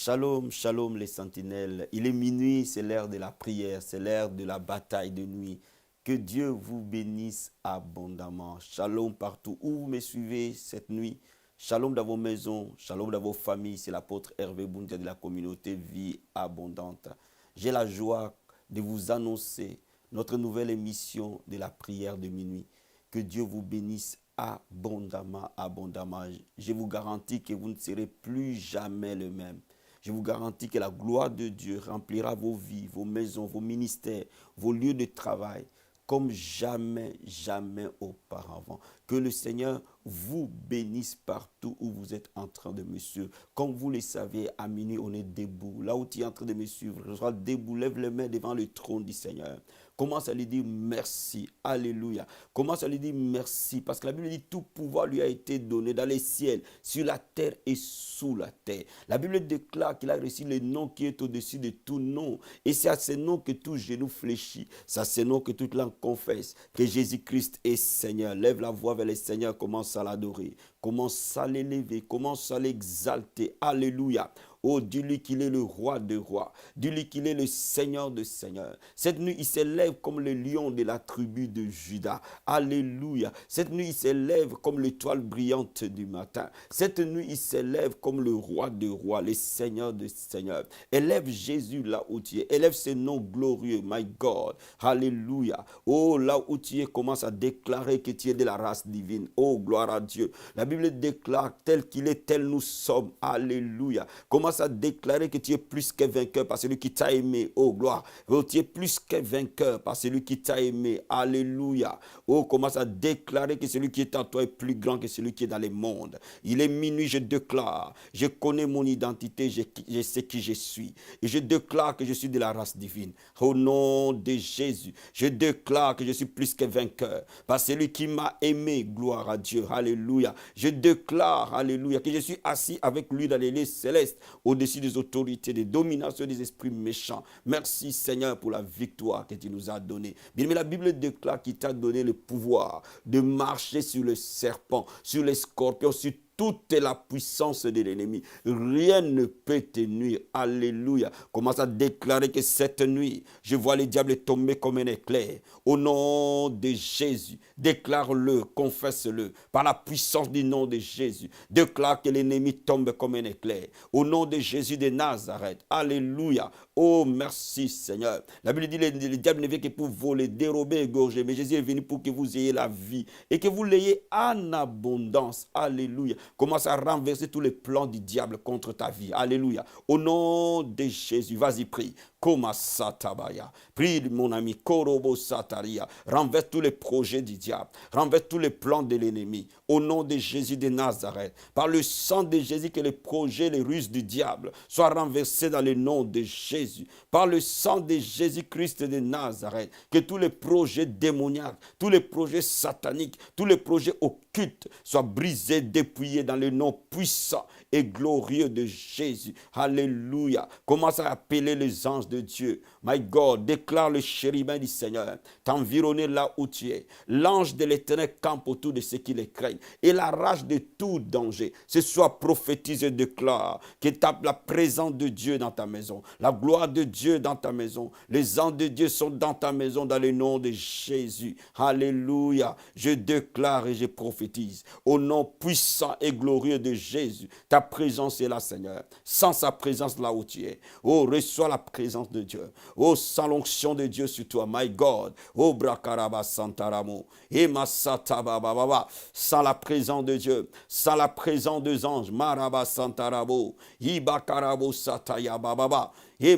Shalom, shalom les sentinelles. Il est minuit, c'est l'heure de la prière, c'est l'heure de la bataille de nuit. Que Dieu vous bénisse abondamment. Shalom partout où vous me suivez cette nuit. Shalom dans vos maisons, shalom dans vos familles. C'est l'apôtre Hervé Boundia de la communauté Vie Abondante. J'ai la joie de vous annoncer notre nouvelle émission de la prière de minuit. Que Dieu vous bénisse abondamment, abondamment. Je vous garantis que vous ne serez plus jamais le même. Je vous garantis que la gloire de Dieu remplira vos vies, vos maisons, vos ministères, vos lieux de travail, comme jamais, jamais auparavant. Que le Seigneur vous bénisse partout où vous êtes en train de me suivre. Comme vous le savez, à minuit, on est debout. Là où tu es en train de me suivre, je sois debout, lève les mains devant le trône du Seigneur. Commence à lui dire merci. Alléluia. Commence à lui dire merci. Parce que la Bible dit tout pouvoir lui a été donné dans les ciels, sur la terre et sous la terre. La Bible déclare qu'il a reçu le nom qui est au-dessus de tout nom. Et c'est à ce nom que tout genou fléchit. C'est à ce nom que toute langue confesse que Jésus-Christ est Seigneur. Lève la voix vers le Seigneur. Commence à l'adorer. Commence à l'élever. Commence à l'exalter. Alléluia. Oh, dis-lui qu'il est le roi des rois. Dis-lui qu'il est le Seigneur de seigneurs. Cette nuit, il s'élève comme le lion de la tribu de Juda. Alléluia. Cette nuit, il s'élève comme l'étoile brillante du matin. Cette nuit, il s'élève comme le roi des rois, le Seigneur de seigneurs. Élève Jésus là où tu es. Élève ce nom glorieux, my God. Alléluia. Oh, là où tu es, commence à déclarer que tu es de la race divine. Oh, gloire à Dieu. La Bible déclare tel qu'il est, tel nous sommes. Alléluia. Commence à déclarer que tu es plus que vainqueur par celui qui t'a aimé. Oh, gloire. Oh, tu es plus que vainqueur par celui qui t'a aimé. Alléluia. Oh, commence à déclarer que celui qui est en toi est plus grand que celui qui est dans le monde. Il est minuit, je déclare. Je connais mon identité, je sais qui je suis. Et je déclare que je suis de la race divine. Au nom de Jésus, je déclare que je suis plus que vainqueur par celui qui m'a aimé. Gloire à Dieu. Alléluia. Je déclare, alléluia, que je suis assis avec lui dans les lieux célestes, au-dessus des autorités, des dominations des esprits méchants. Merci Seigneur pour la victoire que tu nous as donnée. Bien, mais la Bible déclare qu'il t'a donné le pouvoir de marcher sur le serpent, sur les scorpions, sur toute la puissance de l'ennemi. Rien ne peut te nuire. Alléluia. Commence à déclarer que cette nuit, je vois le diable tomber comme un éclair. Au nom de Jésus, déclare-le, confesse-le. Par la puissance du nom de Jésus, déclare que l'ennemi tombe comme un éclair. Au nom de Jésus de Nazareth. Alléluia. Oh, merci Seigneur. La Bible dit que le diable ne vient que pour voler, dérober, égorger. Mais Jésus est venu pour que vous ayez la vie et que vous l'ayez en abondance. Alléluia. Commence à renverser tous les plans du diable contre ta vie. Alléluia. Au nom de Jésus, vas-y, prie. Koma satabaya. Prie, mon ami. Korobo sataria. Renverse tous les projets du diable. Renverse tous les plans de l'ennemi. Au nom de Jésus de Nazareth. Par le sang de Jésus, que les projets, les ruses du diable soient renversés dans le nom de Jésus. Par le sang de Jésus-Christ de Nazareth. Que tous les projets démoniaques, tous les projets sataniques, tous les projets occultes soient brisés, dépouillés dans le nom puissant et glorieux de Jésus. Alléluia. Commence à appeler les anges de Dieu. My God, déclare le chérubin du Seigneur t'environner là où tu es. L'ange de l'Éternel campe autour de ceux qui les craignent et la rage de tout danger. Ce soir, prophétise et déclare que la présence de Dieu dans ta maison, la gloire de Dieu dans ta maison, les anges de Dieu sont dans ta maison dans le nom de Jésus. Alléluia. Je déclare et je prophétise au nom puissant et glorieux de Jésus. Ta présence est là, Seigneur. Sans sa présence là où tu es. Oh, reçois la présence de Dieu. Oh, sans l'onction de Dieu sur toi, my God. Oh, brakaraba santaramo. Et masata bababa. Sans la présence de Dieu, sans la présence des anges, maraba santarabo. Ibakarabo sataya bababa. Je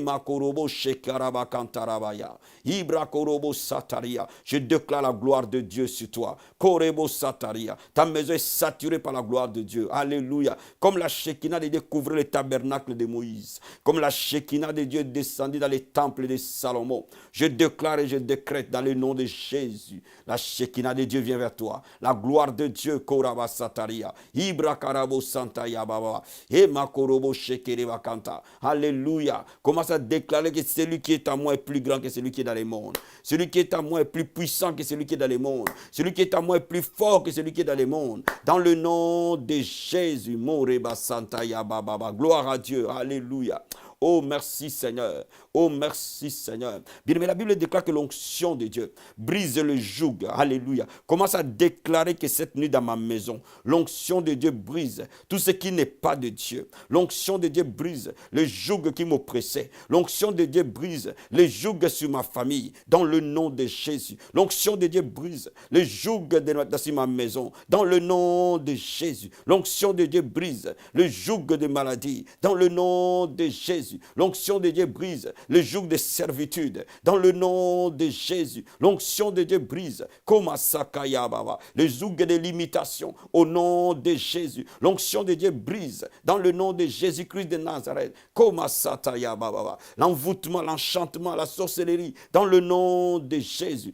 déclare la gloire de Dieu sur toi. Korebo sataria. Ta maison est saturée par la gloire de Dieu. Alléluia. Comme la Shekinah de Dieu couvrait le tabernacle de Moïse. Comme la Shekinah de Dieu descendit dans les temples de Salomon. Je déclare et je décrète dans le nom de Jésus. La Shekinah de Dieu vient vers toi. La gloire de Dieu. Koraba sataria. Ibra karabo santaya baba. E makorobo shekereba kanta. Alléluia. Commence à déclarer que celui qui est en moi est plus grand que celui qui est dans les mondes. Celui qui est en moi est plus puissant que celui qui est dans les mondes. Celui qui est en moi est plus fort que celui qui est dans les mondes. Dans le nom de Jésus, Moreba Santa Yababa. Gloire à Dieu. Alléluia. Oh, merci Seigneur. Oh, merci Seigneur. Bien aimé, la Bible déclare que l'onction de Dieu brise le joug. Alléluia. Commence à déclarer que cette nuit dans ma maison, l'onction de Dieu brise tout ce qui n'est pas de Dieu. L'onction de Dieu brise le joug qui m'oppressait. L'onction de Dieu brise le joug sur ma famille. Dans le nom de Jésus. L'onction de Dieu brise le joug sur ma maison. Dans le nom de Jésus. L'onction de Dieu brise le joug de maladie. Dans le nom de Jésus. L'onction de Dieu brise le joug de servitude. Dans le nom de Jésus. L'onction de Dieu brise le joug de limitation. Au nom de Jésus. L'onction de Dieu brise. Dans le nom de Jésus-Christ de Nazareth. L'envoûtement, l'enchantement, la sorcellerie. Dans le nom de Jésus.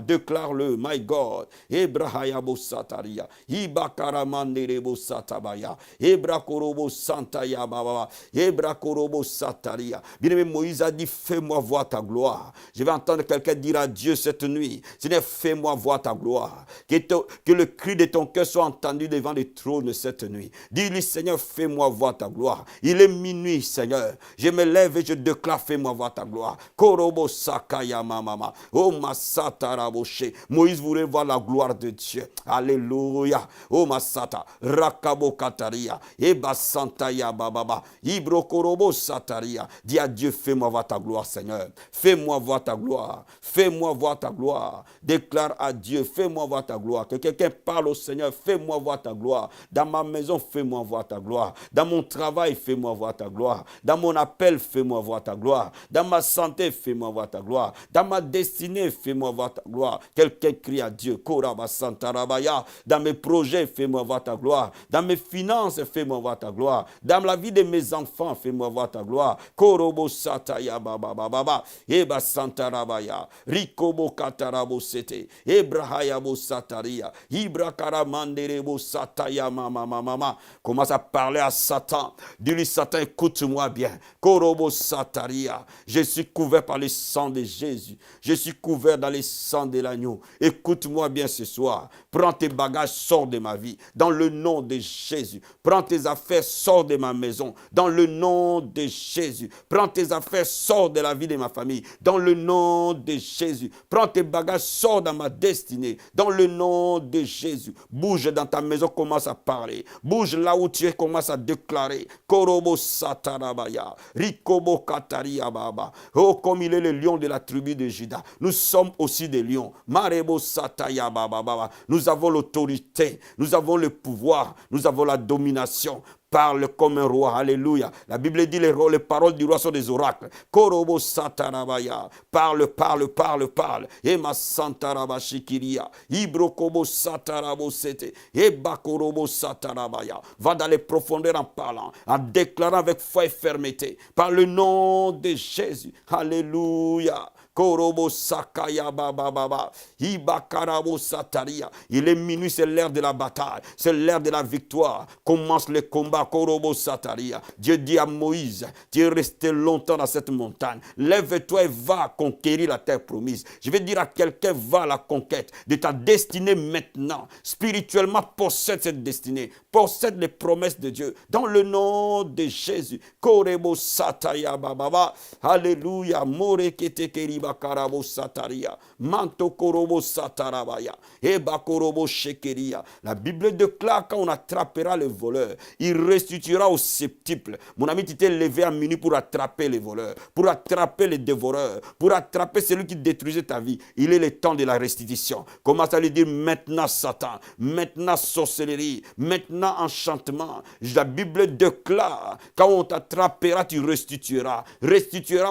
Déclare-le, my God. Ebrahayabo Sataria. Ibakaramanderebo Satabaya. Ebrakorobo Santaya Baba. Ebrakorobo Sataria. Bien-aimé, Moïse a dit, fais-moi voir ta gloire. Je vais entendre quelqu'un dire à Dieu cette nuit, Seigneur, fais-moi voir ta gloire. Que le cri de ton cœur soit entendu devant le trône cette nuit. Dis-lui, Seigneur, fais-moi voir ta gloire. Il est minuit, Seigneur. Je me lève et je déclare, fais-moi voir ta gloire. Korobo Sakaya Mama. Oh Masata Raboshe. Moïse voulait voir la gloire de Dieu. Alléluia. Oh Masata. Rakabo Kataria. Eba Santaya Baba. Ibrokorobo Sataria. Dis à Dieu, fais-moi voir ta gloire, Seigneur. Fais-moi voir ta gloire. Fais-moi voir ta gloire. Déclare à Dieu, fais-moi voir ta gloire. Que quelqu'un parle au Seigneur, fais-moi voir ta gloire. Dans ma maison, fais-moi voir ta gloire. Dans mon travail, fais-moi voir ta gloire. Dans mon appel, fais-moi voir ta gloire. Dans ma santé, fais-moi voir ta gloire. Dans ma destinée, fais-moi voir ta gloire. Quelqu'un crie à Dieu. Koraba Santarabaya. Dans mes projets, fais-moi voir ta gloire. Dans mes finances, fais-moi voir ta gloire. Dans la vie de mes enfants, fais-moi voir ta gloire. Korobo Sataya Baba Baba. Eba Santarabaya. Rikobo Katarabo Sete. Ebrahayabo Sataria. Ibra Karamanderebo Sataya Mama. Commence à parler à Satan. Dis-lui, Satan, écoute-moi bien. Korobo Sataria. Je suis couvert par le sang de Jésus. Je suis couvert dans le sang de l'agneau. Écoute-moi bien ce soir. Prends tes bagages, sors de ma vie. Dans le nom de Jésus. Prends tes affaires, sors de ma maison. Dans le nom de Jésus. Prends tes affaires, sors de la vie de ma famille. Dans le nom de Jésus. Prends tes bagages, sors dans ma destinée. Dans le nom de Jésus. Bouge dans ta maison, commence à parler. Bouge là où tu es, commence à déclarer. Korobo Satarabaya. Rikobo Kataria Baba. Oh, comme il est le lion de la tribu de Juda. Nous sommes aussi des lions. Marebo Sataya Baba. Nous avons l'autorité. Nous avons le pouvoir. Nous avons la domination. Parle comme un roi, alléluia. La Bible dit les paroles du roi sont des oracles. Korobo Satarabaya. Parle. Ema Santarabashikiria. Ibrokobo Satarabo Sete. Eba Korobo Satarabaya. Va dans les profondeurs en parlant, en déclarant avec foi et fermeté. Par le nom de Jésus. Alléluia. Korobo Sakaya Baba. Ibakarabo Sataria. Il est minuit, c'est l'heure de la bataille. C'est l'heure de la victoire. Commence le combat. Korobo Sataria. Dieu dit à Moïse, tu es resté longtemps dans cette montagne. Lève-toi et va conquérir la terre promise. Je vais dire à quelqu'un, va à la conquête de ta destinée maintenant. Spirituellement, possède cette destinée. Possède les promesses de Dieu. Dans le nom de Jésus. Korobo Sataya Baba. Alléluia. Morekete Keriba Karabo Sataria. Manto Korobo Satarabaya. Eba Korobo Shekeria. La Bible déclare quand on attrapera le voleur, il restituera au septuple. Mon ami, tu t'es levé à minuit pour attraper les voleurs, pour attraper les dévoreurs, pour attraper celui qui détruisait ta vie. Il est le temps de la restitution. Commence à lui dire maintenant Satan, maintenant sorcellerie, maintenant enchantement. La Bible déclare quand on t'attrapera, tu restitueras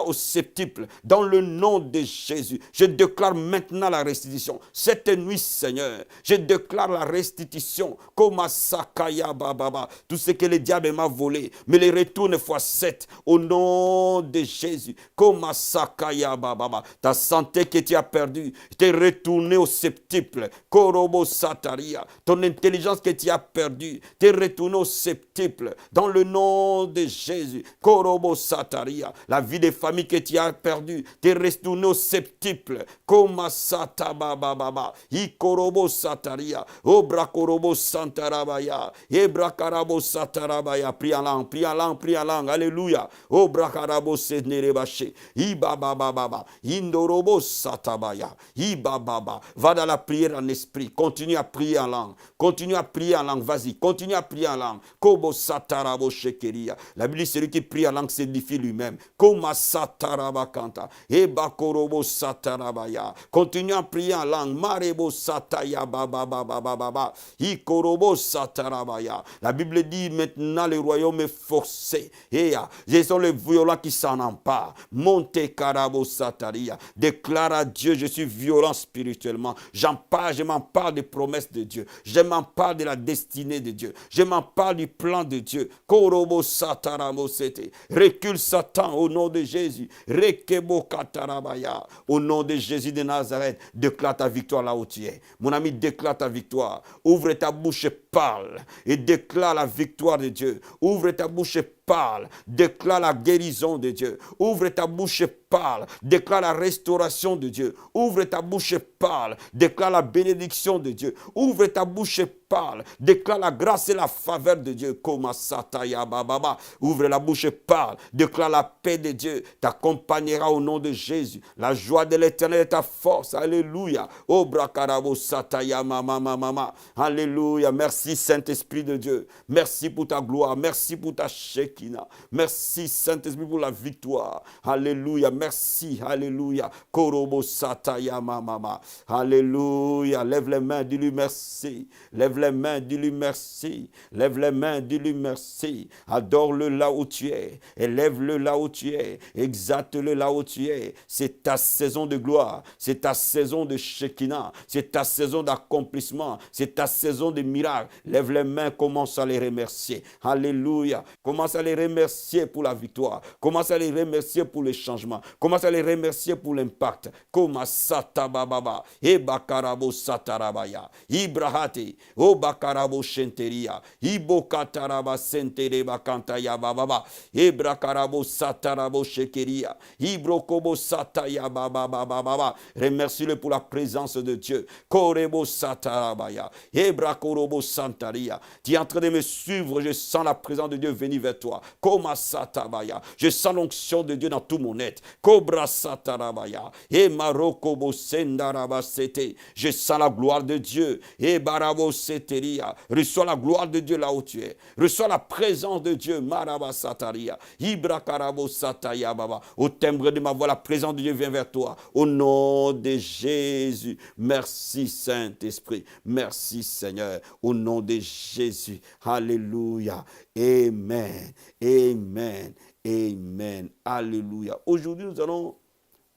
au septuple. Dans le nom nom de Jésus, je déclare maintenant la restitution. Cette nuit, Seigneur, je déclare la restitution. Komasakaya bababa. Tout ce que le diable m'a volé, me le retourne fois 7 au nom de Jésus. Komasakaya bababa. Ta santé que tu as perdue, t'es retournée au septuple. Korobo sataria. Ton intelligence que tu as perdue, t'es retournée au septuple. Dans le nom de Jésus. Korobo sataria. La vie des familles que tu as perdue, t'es retourné au septuple. Komasata bababa. Ikorobo sataria. Obrakorobo santarabaya. Ebrakarabo satarabaya. Prie en langue, prie en langue, prie en langue. Alléluia. Obrakarabo senerebache. Ibabababa. Indorobo satabaya. Ibababa. Va dans la prière en esprit. Continue à prier en langue. Continue à prier en langue. Vas-y. Continue à prier en langue. Kobo satarabo shekeria. La Bible dit celui qui prie en langue s'édifie lui-même. Koma satarabakanta. Ebakorobo satarabaya. Continue à prier en langue. Marebo sataya bababababa. Ikorobo satarabaya. La Bible dit maintenant le royaume est forcé. Et ce sont les violents qui s'en emparent. Monte karabo sataria. Déclare à Dieu, je suis violent spirituellement. Je m'empare des promesses de Dieu. Je m'empare de la destinée de Dieu. Je m'empare du plan de Dieu. Korobo sataramo sete. Recule Satan au nom de Jésus. Rekebo katarabaya. Au nom de Jésus de Nazareth, déclare ta victoire là où tu es. Mon ami, déclare ta victoire. Ouvre ta bouche et parle. Et déclare la victoire de Dieu. Ouvre ta bouche et parle. Déclare la guérison de Dieu. Ouvre ta bouche et parle. Déclare la restauration de Dieu. Ouvre ta bouche et parle. Déclare la bénédiction de Dieu. Ouvre ta bouche et parle. Déclare la grâce et la faveur de Dieu. Koma sataya bababa. Ouvre la bouche et parle. Déclare la paix de Dieu. T'accompagnera au nom de Jésus. La joie de l'Éternel est ta force. Alléluia. Oh brakarabo sataya mama mama. Alléluia. Merci Saint-Esprit de Dieu. Merci pour ta gloire. Merci pour ta Shekinah. Merci Saint-Esprit pour la victoire. Alléluia. Merci. Alléluia. Korobo sataya mama. Alléluia. Lève les mains, dis-lui merci. Lève les mains, dis-lui merci. Lève les mains, dis-lui merci. Adore-le là où tu es. Élève-le là où tu es. Exalte-le là où tu es. C'est ta saison de gloire. C'est ta saison de Shekinah. C'est ta saison d'accomplissement. C'est ta saison de miracle. Lève les mains, commence à les remercier. Alléluia. Commence à les remercier pour la victoire. Commence à les remercier pour le changement. Commence à les remercier pour l'impact. Commence satababa. Ebakarabo satarabaya. Ibrahate. Obakarabo shenteria. Ibokataraba sentereba kantaya bababa. Ebrakarabo satarabo shekeria. Ibrokobo sataya bababa. Remercie-le pour la présence de Dieu. Korebo satarabaya. Ebrakorobo santaria. Tu es en train de me suivre. Je sens la présence de Dieu venir vers toi. Koma satabaya. Je sens l'onction de Dieu dans tout mon être. Kobra satarabaya. E marokobo sendaraba sete. Je sens la gloire de Dieu. E barabo seteria. Reçois la gloire de Dieu là où tu es. Reçois la présence de Dieu. Maraba sataria. Ibrakarabo sataya baba. Au timbre de ma voix, la présence de Dieu vient vers toi. Au nom de Jésus. Merci Saint-Esprit. Merci Seigneur. Au nom de Jésus. Alléluia. Amen. Amen. Amen. Alléluia. Aujourd'hui, nous allons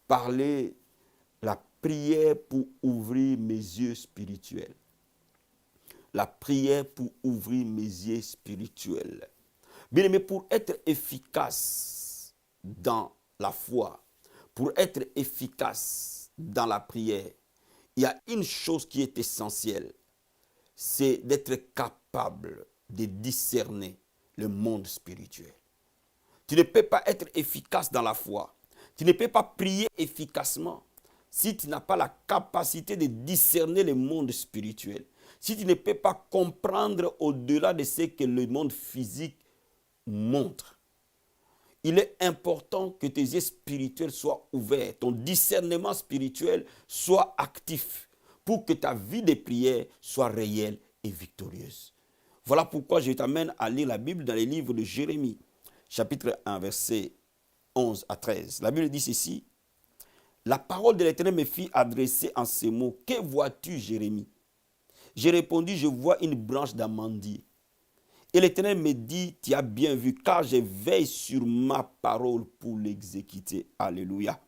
parler la prière pour ouvrir mes yeux spirituels. La prière pour ouvrir mes yeux spirituels. Bien aimé, pour être efficace dans la foi, pour être efficace dans la prière, il y a une chose qui est essentielle, c'est d'être capable de discerner le monde spirituel. Tu ne peux pas être efficace dans la foi. Tu ne peux pas prier efficacement si tu n'as pas la capacité de discerner le monde spirituel. Si tu ne peux pas comprendre au-delà de ce que le monde physique montre. Il est important que tes yeux spirituels soient ouverts, ton discernement spirituel soit actif pour que ta vie de prière soit réelle et victorieuse. Voilà pourquoi je t'amène à lire la Bible dans les livres de Jérémie, chapitre 1, versets 11 à 13. La Bible dit ceci. La parole de l'Éternel me fit adresser en ces mots. Que vois-tu, Jérémie? J'ai répondu, je vois une branche d'amandier. Et l'Éternel me dit, tu as bien vu, car je veille sur ma parole pour l'exécuter. Alléluia.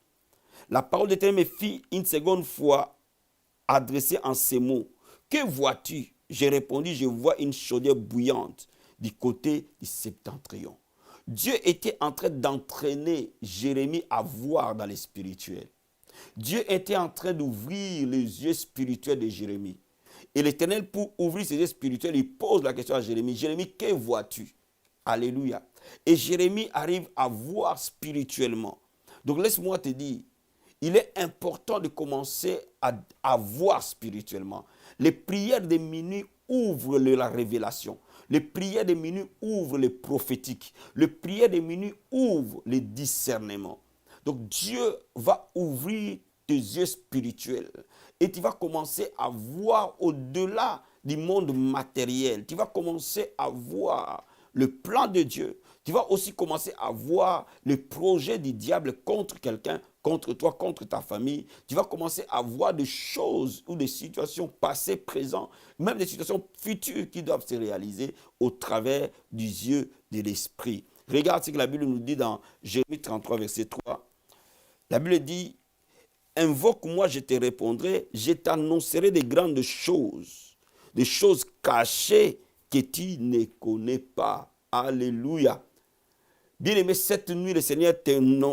la parole de Dieu me fit une seconde fois adressée en ces mots. Que vois-tu? J'ai répondu, je vois une chaudière bouillante du côté du septentrion. Dieu était en train d'entraîner Jérémie à voir dans les spirituels. Dieu était en train d'ouvrir les yeux spirituels de Jérémie. Et l'Éternel, pour ouvrir ses yeux spirituels, il pose la question à Jérémie. Jérémie, que vois-tu? Alléluia. Et Jérémie arrive à voir spirituellement. Donc laisse-moi te dire, il est important de commencer à voir spirituellement. Les prières de minuit ouvrent la révélation. Les prières de minuit ouvrent les prophétiques. Les prières de minuit ouvrent les discernements. Donc Dieu va ouvrir tes yeux spirituels et tu vas commencer à voir au-delà du monde matériel. Tu vas commencer à voir le plan de Dieu. Tu vas aussi commencer à voir le projet du diable contre quelqu'un, contre toi, contre ta famille. Tu vas commencer à voir des choses ou des situations passées, présentes, même des situations futures qui doivent se réaliser au travers du yeux de l'esprit. Regarde ce que la Bible nous dit dans Jérémie 33, verset 3. La Bible dit, « Invoque-moi, je te répondrai, je t'annoncerai des grandes choses, des choses cachées que tu ne connais pas. » Alléluia. Bien-aimé, cette nuit, le Seigneur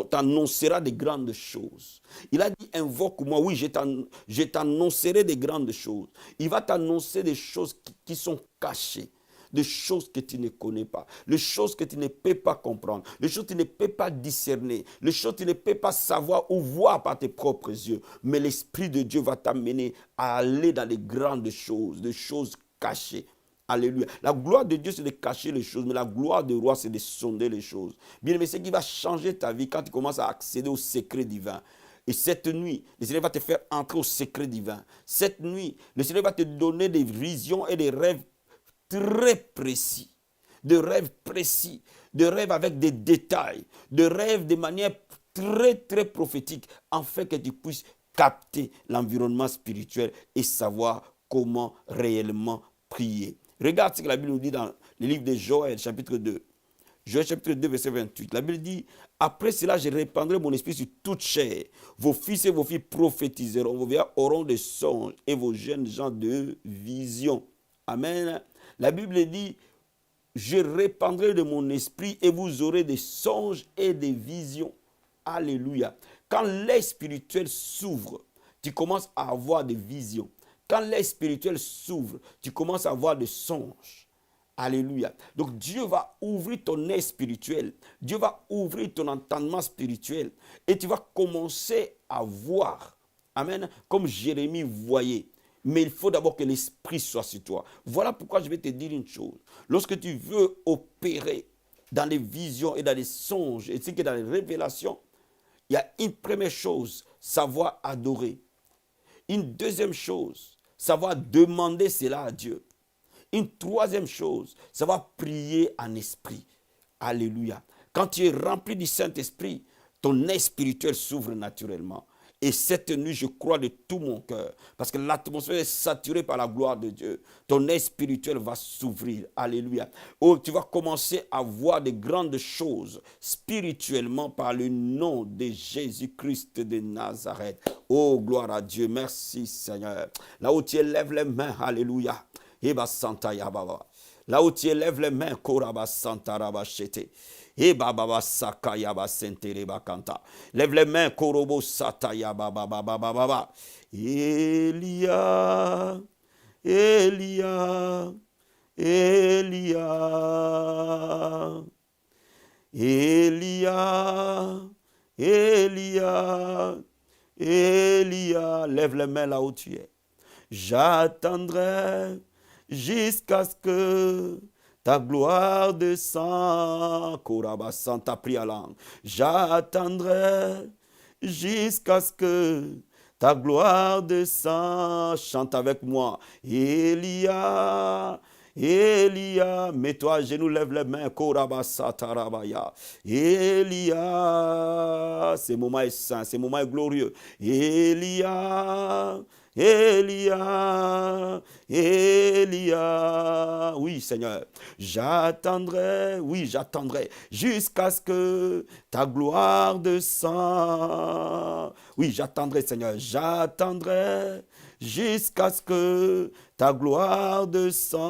t'annoncera des grandes choses. Il a dit, invoque-moi. Oui, je t'annoncerai des grandes choses. Il va t'annoncer des choses qui sont cachées, des choses que tu ne connais pas, les choses que tu ne peux pas comprendre, les choses que tu ne peux pas discerner, les choses que tu ne peux pas savoir ou voir par tes propres yeux. Mais l'Esprit de Dieu va t'amener à aller dans les grandes choses, des choses cachées. Alléluia. La gloire de Dieu, c'est de cacher les choses, mais la gloire du roi, c'est de sonder les choses. Bien aimé, ce qui va changer ta vie quand tu commences à accéder au secret divin. Et cette nuit, le Seigneur va te faire entrer au secret divin. Cette nuit, le Seigneur va te donner des visions et des rêves très précis. De rêves précis, de rêves avec des détails, de rêves de manière très, très prophétique, afin que tu puisses capter l'environnement spirituel et savoir comment réellement prier. Regarde ce que la Bible nous dit dans le livre de Joël, chapitre 2. Joël, chapitre 2, verset 28. La Bible dit, « Après cela, je répandrai mon esprit sur toute chair. Vos fils et vos filles prophétiseront, vos vieillards auront des songes et vos jeunes gens de visions. » Amen. La Bible dit, « Je répandrai de mon esprit et vous aurez des songes et des visions. » Alléluia. Quand l'œil spirituel s'ouvre, tu commences à avoir des visions. Quand l'œil spirituel s'ouvre, tu commences à avoir des songes. Alléluia. Donc Dieu va ouvrir ton œil spirituel. Dieu va ouvrir ton entendement spirituel. Et tu vas commencer à voir. Amen. Comme Jérémie voyait. Mais il faut d'abord que l'esprit soit sur toi. Voilà pourquoi je vais te dire une chose. Lorsque tu veux opérer dans les visions et dans les songes, et c'est que dans les révélations, il y a une première chose, savoir adorer. Une deuxième chose, savoir demander cela à Dieu. Une troisième chose, savoir prier en esprit. Alléluia. Quand tu es rempli du Saint-Esprit, ton œil spirituel s'ouvre naturellement. Et cette nuit, je crois de tout mon cœur, parce que l'atmosphère est saturée par la gloire de Dieu. Ton œil spirituel va s'ouvrir. Alléluia. Oh, tu vas commencer à voir de grandes choses spirituellement par le nom de Jésus-Christ de Nazareth. Oh, gloire à Dieu. Merci, Seigneur. Là où tu élèves les mains, alléluia. Eba Santa Yababa. Là où tu élèves les mains, Koraba Santa Rabachete. Et baba saka yaba sentere bakanta. Lève les mains, korobo sata yaba baba baba baba. Elia, Elia, Elia, Elia, Elia, Elia. Lève les mains là où tu es. J'attendrai jusqu'à ce que ta gloire descend, Koraba Santa prie langue. J'attendrai jusqu'à ce que ta gloire descend. Chante avec moi. Elia, Elia, mets-toi à genoux, lève les mains. Koraba Santa Rabaya. Elia, ce moment est saint, ce moment est glorieux. Elia, Elia, Elia. Oui, Seigneur, j'attendrai, oui, j'attendrai jusqu'à ce que ta gloire descende. Oui, j'attendrai, Seigneur, j'attendrai jusqu'à ce que ta gloire descende.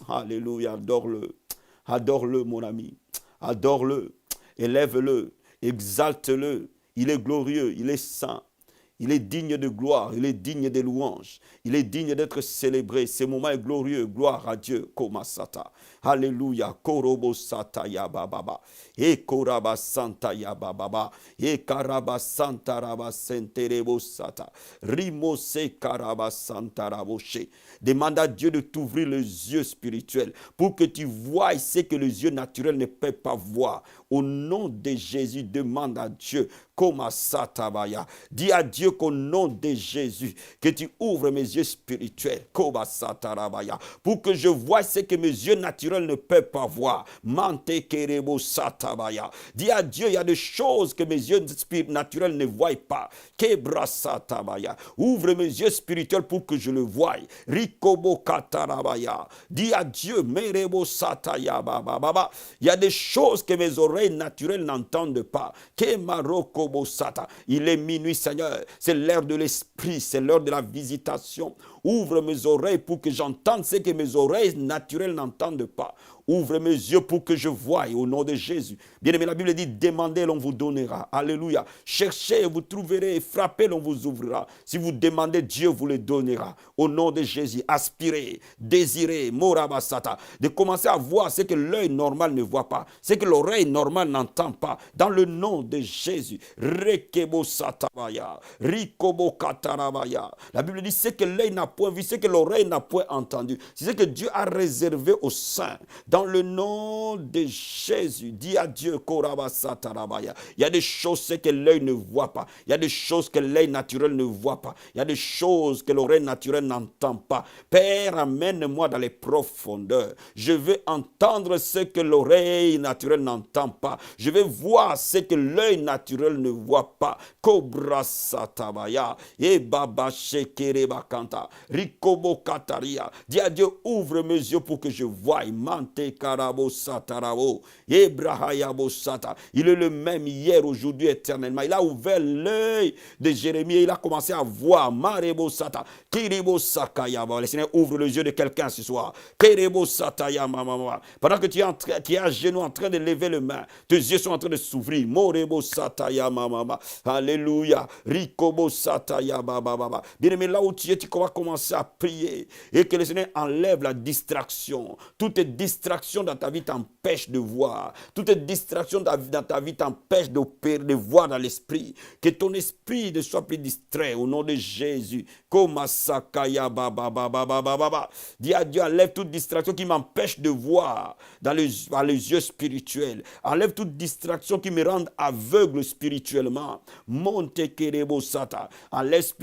Alléluia, adore-le. Adore-le, mon ami. Adore-le. Élève-le. Exalte-le. Il est glorieux, il est saint. Il est digne de gloire, il est digne de louanges. Il est digne d'être célébré. Ce moment est glorieux. Gloire à Dieu. Komasata. Alléluia. Korobo sata ya bababa. E koraba santa ya bababa. E karaba santa raba senterebo sata. Rimo se karaba santa raboshe. Demande à Dieu de t'ouvrir les yeux spirituels pour que tu voies ce que les yeux naturels ne peuvent pas voir. Au nom de Jésus, demande à Dieu. Komasatabaya. Dis à Dieu qu'au nom de Jésus, que tu ouvres mes yeux spirituels. Komasatarabaya. Pour que je voie ce que mes yeux naturels ne peuvent pas voir. Mante kerebo satabaya. Dis à Dieu, il y a des choses que mes yeux naturels ne voient pas. Kebrasatabaya. Ouvre mes yeux spirituels pour que je le voie. Rikobo katarabaya. Dis à Dieu, merebo sataya baba. Il y a des choses que mes oreilles naturelles n'entendent pas. Kemaroko. Il est minuit, Seigneur. C'est l'heure de l'esprit, c'est l'heure de la visitation. Ouvre mes oreilles pour que j'entende ce que mes oreilles naturelles n'entendent pas. Ouvre mes yeux pour que je voie au nom de Jésus. Bien aimé, la Bible dit, demandez, l'on vous donnera. Alléluia. Cherchez, vous trouverez. Frappez, l'on vous ouvrira. Si vous demandez, Dieu vous le donnera. Au nom de Jésus, aspirez, désirez, morabasata. De commencer à voir ce que l'œil normal ne voit pas. Ce que l'oreille normale n'entend pas. Dans le nom de Jésus. Rekebo satabaya. Rikobo katarabaya. La Bible dit, ce que l'œil n'a point vu, ce que l'oreille n'a point entendu. C'est ce que Dieu a réservé aux saints. Dans le nom de Jésus, dis à Dieu, Korabasatarabaya. Il y a des choses que l'œil ne voit pas. Il y a des choses que l'œil naturel ne voit pas. Il y a des choses que l'oreille naturelle n'entend pas. Père, amène-moi dans les profondeurs. Je veux entendre ce que l'oreille naturelle n'entend pas. Je veux voir ce que l'œil naturel ne voit pas. Kobrasatabaya. Et Baba Shekerebakanta. Rikobo Kataria. Dis à Dieu, ouvre mes yeux pour que je voie. Mante Karabo Satarabo. Ebrahayabo Sata. Il est le même hier, aujourd'hui, éternellement. Il a ouvert l'œil de Jérémie et il a commencé à voir. Marebo Sata. Kiribo Sakayaba. Le Seigneur ouvre les yeux de quelqu'un ce soir. Kiribo Sataya Mama. Pendant que tu es à genoux en train de lever les mains, tes yeux sont en train de s'ouvrir. Morebo Sataya Mama. Alléluia. Rikobo Sataya Baba. Bien aimé, là où tu es, tu vas commencer à prier et que le Seigneur enlève la distraction. Toute distraction dans ta vie t'empêche de voir. Toute distraction dans ta vie t'empêche de voir dans l'esprit. Que ton esprit ne soit plus distrait au nom de Jésus. Dis à Dieu, enlève toute distraction qui m'empêche de voir dans les yeux spirituels. Enlève toute distraction qui me rende aveugle spirituellement. Monte kerebo sata. Enlève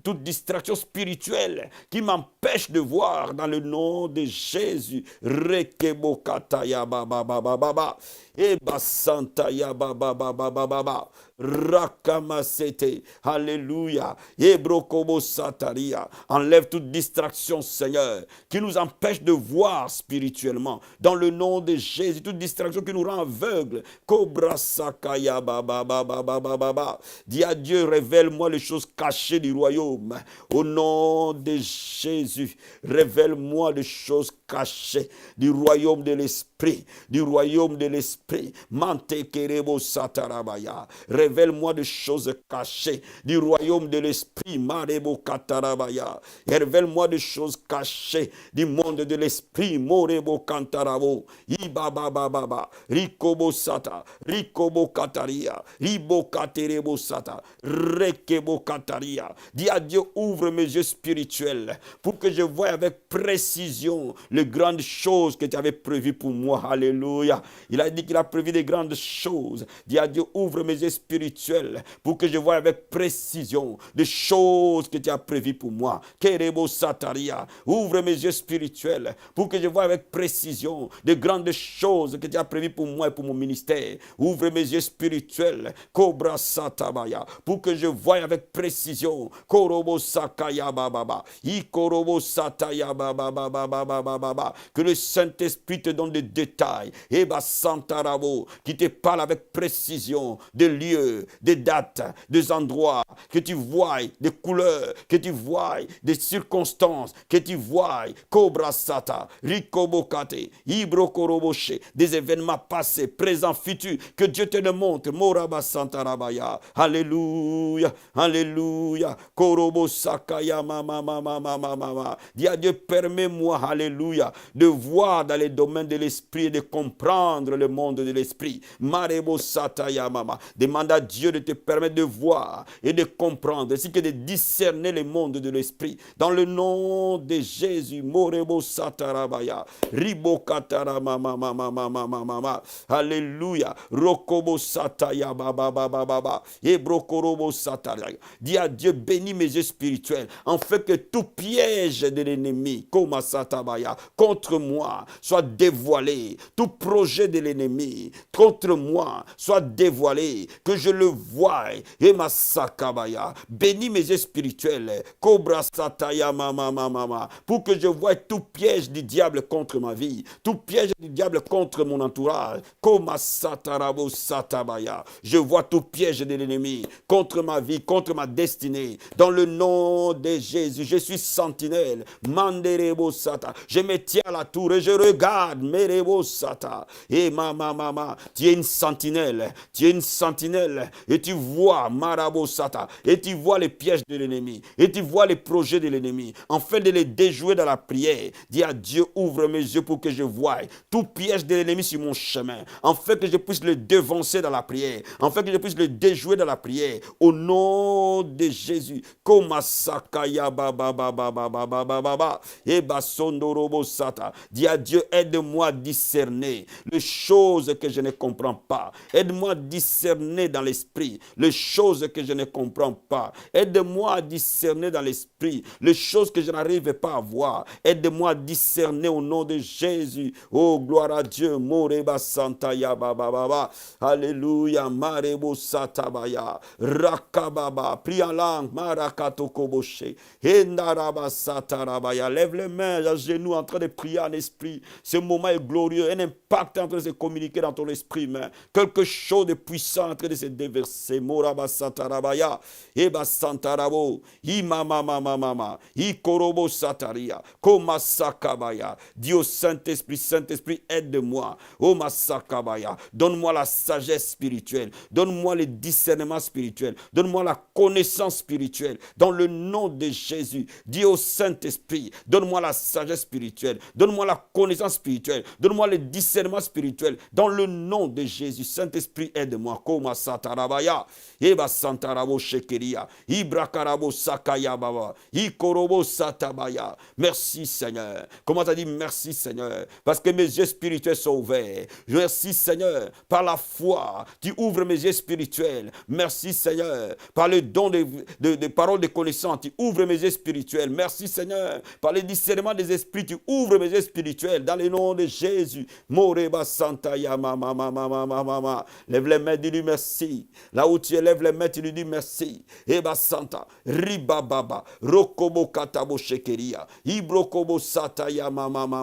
toute distraction spirituelle qui m'empêche de voir dans le nom de Jésus. Rekebo kataya baba. Et basanta ya baba. Rakamasete. Alléluia. Ebrokobo sataria. Enlève toute distraction, Seigneur, qui nous empêche de voir spirituellement. Dans le nom de Jésus, toute distraction qui nous rend aveugles. Kobra sakaya baba. Dis à Dieu, révèle-moi les choses cachées du royaume. Au nom de Jésus, révèle-moi les choses cachées du royaume de l'esprit. Du royaume de l'esprit. Mante kerebo satarabaya. Révèle-moi des choses cachées du royaume de l'esprit. Marebo katarabaya. Révèle-moi des choses cachées du monde de l'esprit. Morebo kantarabo. Ibabababa. Rikobo sata. Rikobo kataria. Ribo katerebo sata. Rekebo kataria. Dis à Dieu, ouvre mes yeux spirituels, pour que je voie avec précision les grandes choses que tu avais prévues pour moi. Alléluia. Il a dit qu'il a prévu des grandes choses. Dis à Dieu, ouvre mes yeux spirituels pour que je voie avec précision les choses que tu as prévues pour moi. Kerebo Sataria. Ouvre mes yeux spirituels pour que je voie avec précision les grandes choses que tu as prévues pour moi et pour mon ministère. Ouvre mes yeux spirituels. Cobra Satabaya. Pour que je voie avec précision. Korobo Sakaya Baba. Ikorobo Sataya Baba Baba. Que le Saint-Esprit te donne des détails. Eba Santarabo. Qui te parle avec précision des lieux, des dates, des endroits. Que tu voies des couleurs. Que tu voies des circonstances. Que tu voies Cobra Sata. Rikobokate. Ibrokoroboche. Des événements passés, présents, futurs. Que Dieu te le montre. Moraba Santarabaya. Alléluia. Alléluia. Korobo Sakaya mama. Dis à Dieu, permets-moi, alléluia, de voir dans les domaines de l'esprit et de comprendre le monde de l'esprit. Marebo Sataya mama. Demande à Dieu de te permettre de voir et de comprendre, ainsi que de discerner le monde de l'esprit. Dans le nom de Jésus. Morebo Satarabaya. Ribo Katara mama. Alléluia. Rokobo Sataya baba. Ebrokorobo Sataya. Dis à Dieu, bénis mes yeux spirituels, en fait que tout piège de l'ennemi, comme Satabaya, contre moi, soit dévoilé. Tout projet de l'ennemi contre moi soit dévoilé, que je le voie. Et ma Sakabaya, bénis mes yeux spirituels, Cobra Sataya mama, pour que je voie tout piège du diable contre ma vie, tout piège du diable contre mon entourage, comme Satarabo Satabaya. Je vois tout piège de l'ennemi contre ma vie, contre ma destinée. Dans le nom de Jésus, je suis sentinelle. Manderebo Sata. Je me tiens à la tour et je regarde. Merebo Sata. Et mama, tu es une sentinelle. Tu es une sentinelle. Et tu vois Marabo Sata. Et tu vois les pièges de l'ennemi. Et tu vois les projets de l'ennemi. Afin de les déjouer dans la prière. Dis à Dieu, ouvre mes yeux pour que je voie tout piège de l'ennemi sur mon chemin. Afin que je puisse le devancer dans la prière. Afin que je puisse le déjouer dans la prière. Au nom de Jésus. Komasakaya baba. Et basondorobo sata. Dis à Dieu, aide-moi à discerner les choses que je ne comprends pas. Aide-moi à discerner dans l'esprit les choses que je ne comprends pas. Aide-moi à discerner dans l'esprit les choses que je n'arrive pas à voir. Aide-moi à discerner au nom de Jésus. Oh, gloire à Dieu. Moreba santaya baba. Alléluia. Marebo satabaya. Rakababa. Prie en langue. Marakato koboshe. Endaraba satarabaya. Lève les mains à genoux en train de prier en esprit. Ce moment est glorieux. Un impact est en train de se communiquer dans ton esprit, mais quelque chose de puissant est en train de se déverser. Moraba satarabaya. Eba santarabo. Imama. Ikorobo sataria. Koma sakabaya. Dis au Saint-Esprit, Saint-Esprit, aide-moi. Oh masakabaya. Donne-moi la sagesse spirituelle. Donne-moi le discernement spirituel. Donne-moi la connaissance spirituelle. Dans le nom de Jésus. Dis au Saint-Esprit, donne-moi la sagesse spirituelle. Donne-moi la connaissance spirituelle. Donne-moi le discernement spirituel. Dans le nom de Jésus. Saint-Esprit, aide-moi. Koma satarabaya. Eba santarabo shekeria. Ibrakarabo sakaya baba. Ikorobo satabaya. Merci Seigneur. Comment t'as dit merci Seigneur? Parce que mes yeux spirituels sont ouverts. Merci Seigneur. Par la foi, tu ouvres mes yeux spirituels. Merci Seigneur. Par le don de paroles de connaissance, tu ouvres mes yeux spirituels. Merci Seigneur. Par le discernement des esprits, tu ouvres mes yeux spirituels. Dans le nom de Jésus. Moreba santaya mama. Lève les mains, dis-lui merci. Là où tu élèves les mains, tu lui dis merci. Eba santa. Riba baba. Rokobo katabo shekeria. Ibrokobo sataya mama.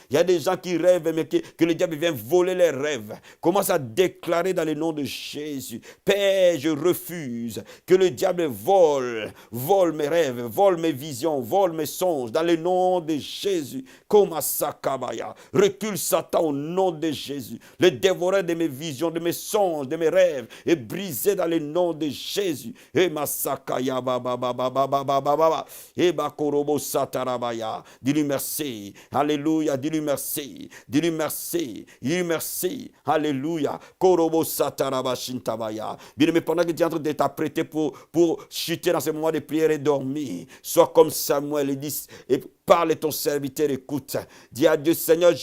Il y a des gens qui rêvent, mais que le diable vient voler les rêves. Commence à déclarer dans le nom de Jésus. Père, je refuse que le diable vole mes rêves, vole mes visions, vole mes songes. Dans le nom de Jésus. Comme Sakabaya. Recule Satan au nom de Jésus. Le dévoreur de mes visions, de mes songes, de mes rêves est brisé dans le nom de Jésus. Et Masakaya baba. Et Bakorobo Satarabaya. Dis-lui merci. Alléluia. Dis-lui merci. Dis-lui merci. Dis-lui merci. Alléluia. Korobo Sataraba Shintabaya. Bien, mais pendant que tu es en train de t'apprêter pour chuter dans ce moment de prière, prière et dormir. Sois comme Samuel et dis, et parle et ton serviteur écoute. Dis à Dieu, Seigneur,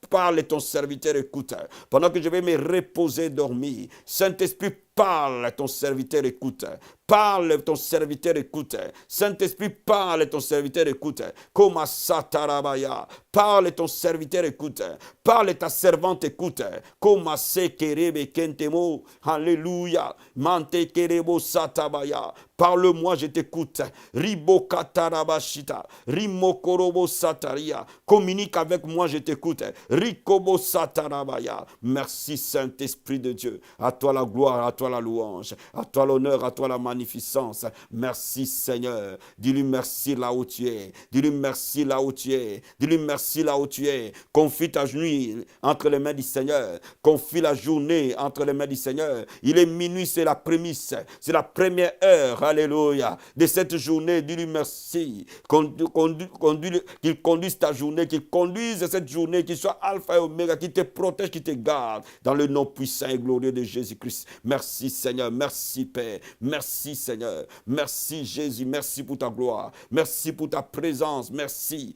parle et ton serviteur écoute. Pendant que je vais me reposer et dormir, Saint-Esprit, parle, ton serviteur écoute. Parle, ton serviteur écoute. Saint-Esprit, parle, ton serviteur écoute. Comme Satarabaya. Parle, ton serviteur écoute. Parle, ta servante écoute. Comme Sekerebe Kentemo. Alléluia. Mante Kerebo Satabaya. Parle-moi, je t'écoute. Ribo Katarabashita. Rimokorobo Sataria. Communique avec moi, je t'écoute. Rikobo Satarabaya. Merci, Saint-Esprit de Dieu. À toi la gloire, à toi la louange, à toi l'honneur, à toi la magnificence. Merci Seigneur. Dis-lui merci là où tu es. Dis-lui merci là où tu es. Dis-lui merci là où tu es. Confie ta nuit entre les mains du Seigneur. Confie la journée entre les mains du Seigneur. Il est minuit, c'est la prémisse. C'est la première heure, alléluia, de cette journée. Dis-lui merci. Qu'il conduise ta journée, qu'il conduise cette journée, qu'il soit alpha et oméga, qu'il te protège, qu'il te garde. Dans le nom puissant et glorieux de Jésus-Christ. Merci Seigneur, merci Père, merci Seigneur, merci Jésus, merci pour ta gloire, merci pour ta présence, merci.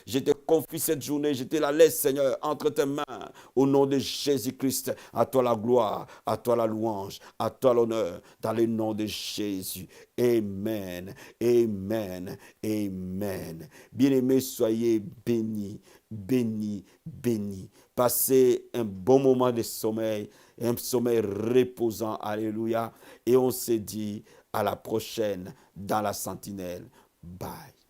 Je te confie cette journée, je te la laisse Seigneur entre tes mains, au nom de Jésus-Christ. À toi la gloire, à toi la louange, à toi l'honneur, dans le nom de Jésus. Amen, amen, amen. Bien-aimés, soyez bénis, bénis, bénis. Passez un bon moment de sommeil, un sommeil reposant, alléluia. Et on se dit à la prochaine dans la sentinelle. Bye.